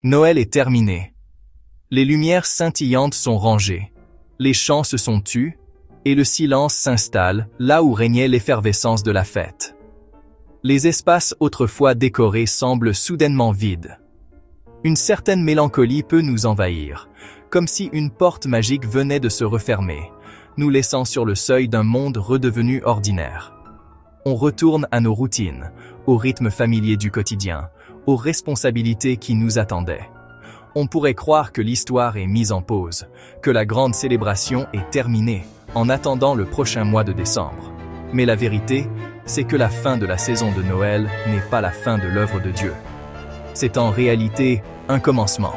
Noël est terminé. Les lumières scintillantes sont rangées. Les chants se sont tus, et le silence s'installe là où régnait l'effervescence de la fête. Les espaces autrefois décorés semblent soudainement vides. Une certaine mélancolie peut nous envahir, comme si une porte magique venait de se refermer, nous laissant sur le seuil d'un monde redevenu ordinaire. On retourne à nos routines, au rythme familier du quotidien, aux responsabilités qui nous attendaient. On pourrait croire que l'histoire est mise en pause, que la grande célébration est terminée, en attendant le prochain mois de décembre. Mais la vérité, c'est que la fin de la saison de Noël n'est pas la fin de l'œuvre de Dieu. C'est en réalité un commencement.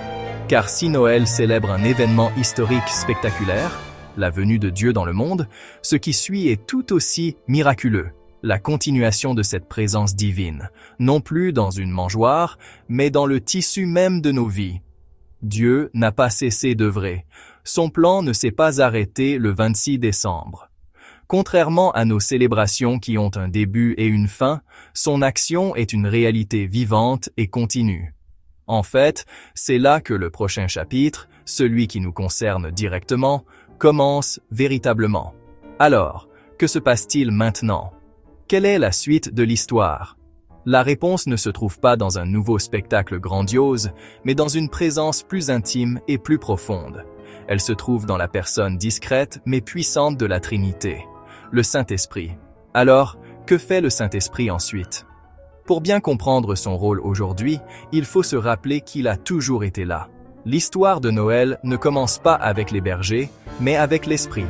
Car si Noël célèbre un événement historique spectaculaire, la venue de Dieu dans le monde, ce qui suit est tout aussi miraculeux. La continuation de cette présence divine, non plus dans une mangeoire, mais dans le tissu même de nos vies. Dieu n'a pas cessé d'œuvrer. Son plan ne s'est pas arrêté le 26 décembre. Contrairement à nos célébrations qui ont un début et une fin, son action est une réalité vivante et continue. En fait, c'est là que le prochain chapitre, celui qui nous concerne directement, commence véritablement. Alors, que se passe-t-il maintenant? Quelle est la suite de l'histoire? La réponse ne se trouve pas dans un nouveau spectacle grandiose, mais dans une présence plus intime et plus profonde. Elle se trouve dans la personne discrète mais puissante de la Trinité, le Saint-Esprit. Alors, que fait le Saint-Esprit ensuite? Pour bien comprendre son rôle aujourd'hui, il faut se rappeler qu'il a toujours été là. L'histoire de Noël ne commence pas avec les bergers, mais avec l'Esprit.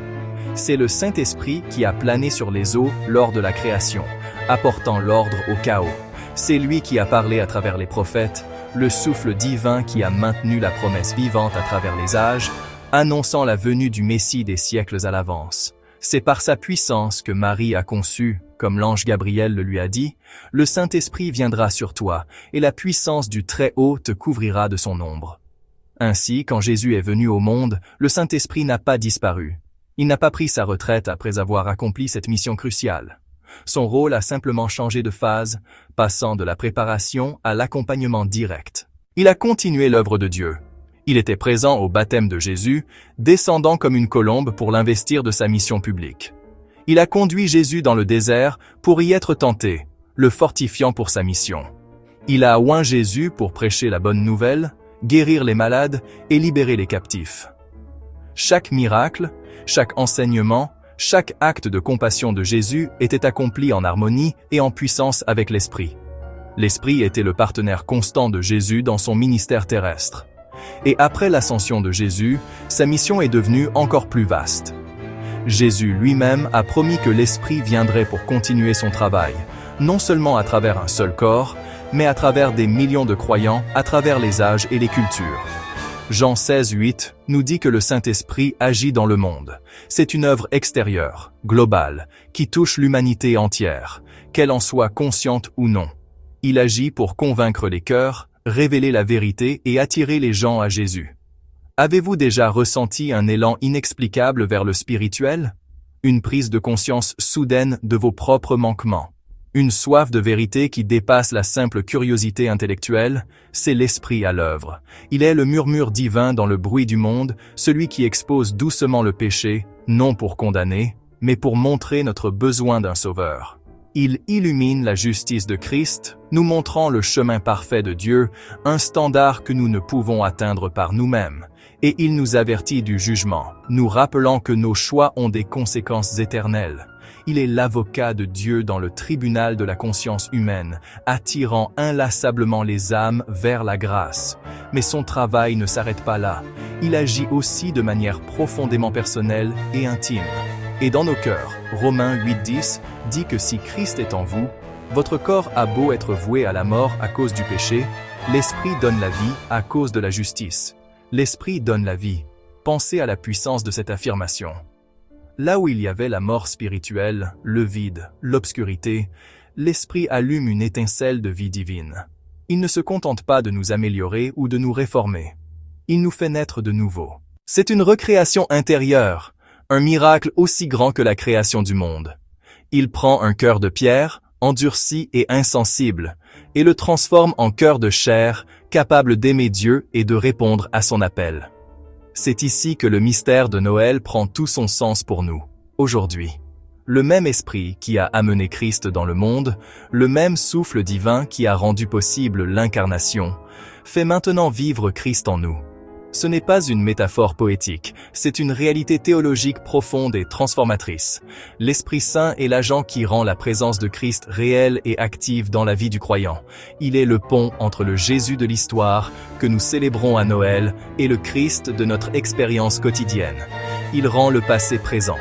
C'est le Saint-Esprit qui a plané sur les eaux lors de la création, apportant l'ordre au chaos. C'est lui qui a parlé à travers les prophètes, le souffle divin qui a maintenu la promesse vivante à travers les âges, annonçant la venue du Messie des siècles à l'avance. C'est par sa puissance que Marie a conçu, comme l'ange Gabriel le lui a dit, « Le Saint-Esprit viendra sur toi, et la puissance du Très-Haut te couvrira de son ombre. » Ainsi, quand Jésus est venu au monde, le Saint-Esprit n'a pas disparu. Il n'a pas pris sa retraite après avoir accompli cette mission cruciale. Son rôle a simplement changé de phase, passant de la préparation à l'accompagnement direct. Il a continué l'œuvre de Dieu. Il était présent au baptême de Jésus, descendant comme une colombe pour l'investir de sa mission publique. Il a conduit Jésus dans le désert pour y être tenté, le fortifiant pour sa mission. Il a oint Jésus pour prêcher la bonne nouvelle, guérir les malades et libérer les captifs. Chaque miracle, chaque enseignement, chaque acte de compassion de Jésus était accompli en harmonie et en puissance avec l'Esprit. L'Esprit était le partenaire constant de Jésus dans son ministère terrestre. Et après l'ascension de Jésus, sa mission est devenue encore plus vaste. Jésus lui-même a promis que l'Esprit viendrait pour continuer son travail, non seulement à travers un seul corps, mais à travers des millions de croyants, à travers les âges et les cultures. Jean 16:8 nous dit que le Saint-Esprit agit dans le monde. C'est une œuvre extérieure, globale, qui touche l'humanité entière, qu'elle en soit consciente ou non. Il agit pour convaincre les cœurs, révéler la vérité et attirer les gens à Jésus. Avez-vous déjà ressenti un élan inexplicable vers le spirituel? Une prise de conscience soudaine de vos propres manquements? Une soif de vérité qui dépasse la simple curiosité intellectuelle? C'est l'Esprit à l'œuvre. Il est le murmure divin dans le bruit du monde, celui qui expose doucement le péché, non pour condamner, mais pour montrer notre besoin d'un sauveur. Il illumine la justice de Christ, nous montrant le chemin parfait de Dieu, un standard que nous ne pouvons atteindre par nous-mêmes. Et il nous avertit du jugement, nous rappelant que nos choix ont des conséquences éternelles. Il est l'avocat de Dieu dans le tribunal de la conscience humaine, attirant inlassablement les âmes vers la grâce. Mais son travail ne s'arrête pas là. Il agit aussi de manière profondément personnelle et intime. Et dans nos cœurs, Romains 8:10 dit que si Christ est en vous, votre corps a beau être voué à la mort à cause du péché, l'Esprit donne la vie à cause de la justice. L'Esprit donne la vie. Pensez à la puissance de cette affirmation. Là où il y avait la mort spirituelle, le vide, l'obscurité, l'Esprit allume une étincelle de vie divine. Il ne se contente pas de nous améliorer ou de nous réformer. Il nous fait naître de nouveau. C'est une recréation intérieure, un miracle aussi grand que la création du monde. Il prend un cœur de pierre, endurci et insensible, et le transforme en cœur de chair, capable d'aimer Dieu et de répondre à son appel. C'est ici que le mystère de Noël prend tout son sens pour nous, aujourd'hui. Le même esprit qui a amené Christ dans le monde, le même souffle divin qui a rendu possible l'incarnation, fait maintenant vivre Christ en nous. Ce n'est pas une métaphore poétique, c'est une réalité théologique profonde et transformatrice. L'Esprit Saint est l'agent qui rend la présence de Christ réelle et active dans la vie du croyant. Il est le pont entre le Jésus de l'histoire, que nous célébrons à Noël, et le Christ de notre expérience quotidienne. Il rend le passé présent.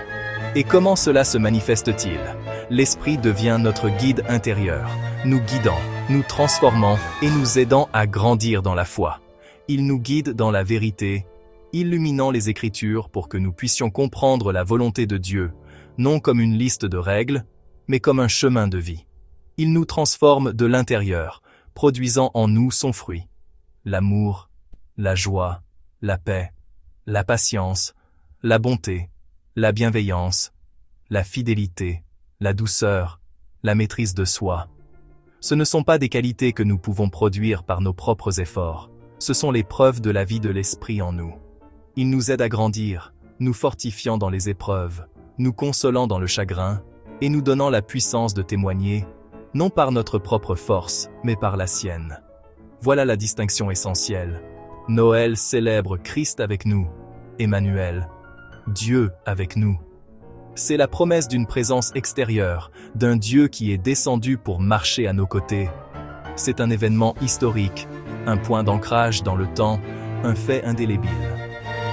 Et comment cela se manifeste-t-il? L'Esprit devient notre guide intérieur, nous guidant, nous transformant et nous aidant à grandir dans la foi. Il nous guide dans la vérité, illuminant les Écritures pour que nous puissions comprendre la volonté de Dieu, non comme une liste de règles, mais comme un chemin de vie. Il nous transforme de l'intérieur, produisant en nous son fruit. L'amour, la joie, la paix, la patience, la bonté, la bienveillance, la fidélité, la douceur, la maîtrise de soi. Ce ne sont pas des qualités que nous pouvons produire par nos propres efforts. Ce sont les preuves de la vie de l'Esprit en nous. Il nous aide à grandir, nous fortifiant dans les épreuves, nous consolant dans le chagrin, et nous donnant la puissance de témoigner, non par notre propre force, mais par la sienne. Voilà la distinction essentielle. Noël célèbre Christ avec nous, Emmanuel, Dieu avec nous. C'est la promesse d'une présence extérieure, d'un Dieu qui est descendu pour marcher à nos côtés. C'est un événement historique, un point d'ancrage dans le temps, un fait indélébile.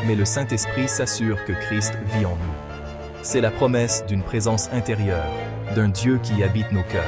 Mais le Saint-Esprit s'assure que Christ vit en nous. C'est la promesse d'une présence intérieure, d'un Dieu qui habite nos cœurs.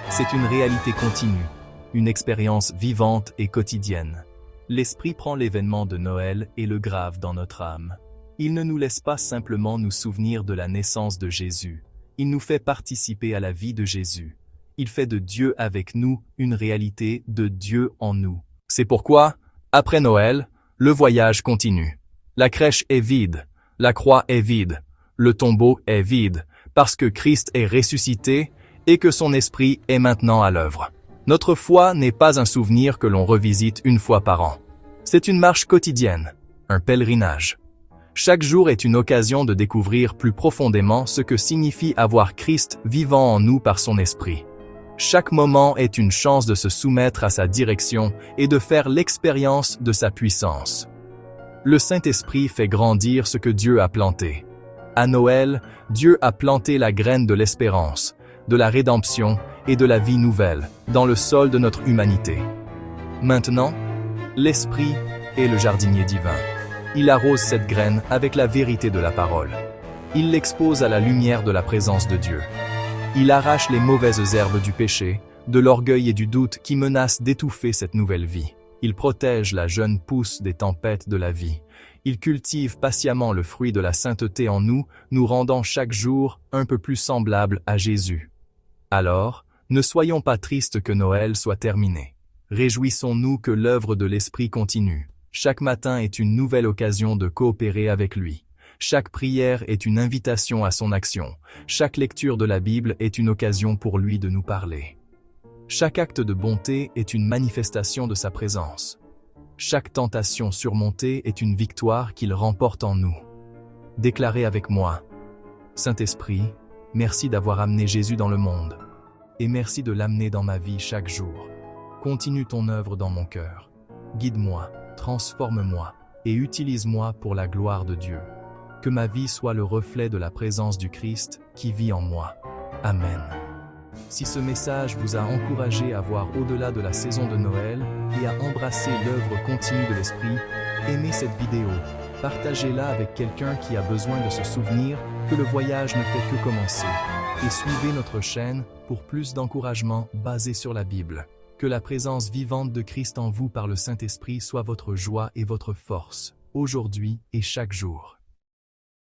C'est une réalité continue, une expérience vivante et quotidienne. L'Esprit prend l'événement de Noël et le grave dans notre âme. Il ne nous laisse pas simplement nous souvenir de la naissance de Jésus. Il nous fait participer à la vie de Jésus. Il fait de Dieu avec nous une réalité de Dieu en nous. C'est pourquoi, après Noël, le voyage continue. La crèche est vide, la croix est vide, le tombeau est vide, parce que Christ est ressuscité et que son esprit est maintenant à l'œuvre. Notre foi n'est pas un souvenir que l'on revisite une fois par an. C'est une marche quotidienne, un pèlerinage. Chaque jour est une occasion de découvrir plus profondément ce que signifie avoir Christ vivant en nous par son esprit. Chaque moment est une chance de se soumettre à sa direction et de faire l'expérience de sa puissance. Le Saint-Esprit fait grandir ce que Dieu a planté. À Noël, Dieu a planté la graine de l'espérance, de la rédemption et de la vie nouvelle dans le sol de notre humanité. Maintenant, l'Esprit est le jardinier divin. Il arrose cette graine avec la vérité de la parole. Il l'expose à la lumière de la présence de Dieu. Il arrache les mauvaises herbes du péché, de l'orgueil et du doute qui menacent d'étouffer cette nouvelle vie. Il protège la jeune pousse des tempêtes de la vie. Il cultive patiemment le fruit de la sainteté en nous, nous rendant chaque jour un peu plus semblables à Jésus. Alors, ne soyons pas tristes que Noël soit terminé. Réjouissons-nous que l'œuvre de l'Esprit continue. Chaque matin est une nouvelle occasion de coopérer avec lui. Chaque prière est une invitation à son action. Chaque lecture de la Bible est une occasion pour lui de nous parler. Chaque acte de bonté est une manifestation de sa présence. Chaque tentation surmontée est une victoire qu'il remporte en nous. Déclarez avec moi: Saint-Esprit, merci d'avoir amené Jésus dans le monde. Et merci de l'amener dans ma vie chaque jour. Continue ton œuvre dans mon cœur. Guide-moi, transforme-moi et utilise-moi pour la gloire de Dieu. Que ma vie soit le reflet de la présence du Christ qui vit en moi. Amen. Si ce message vous a encouragé à voir au-delà de la saison de Noël et à embrasser l'œuvre continue de l'Esprit, aimez cette vidéo, partagez-la avec quelqu'un qui a besoin de se souvenir que le voyage ne fait que commencer. Et suivez notre chaîne pour plus d'encouragement basé sur la Bible. Que la présence vivante de Christ en vous par le Saint-Esprit soit votre joie et votre force, aujourd'hui et chaque jour.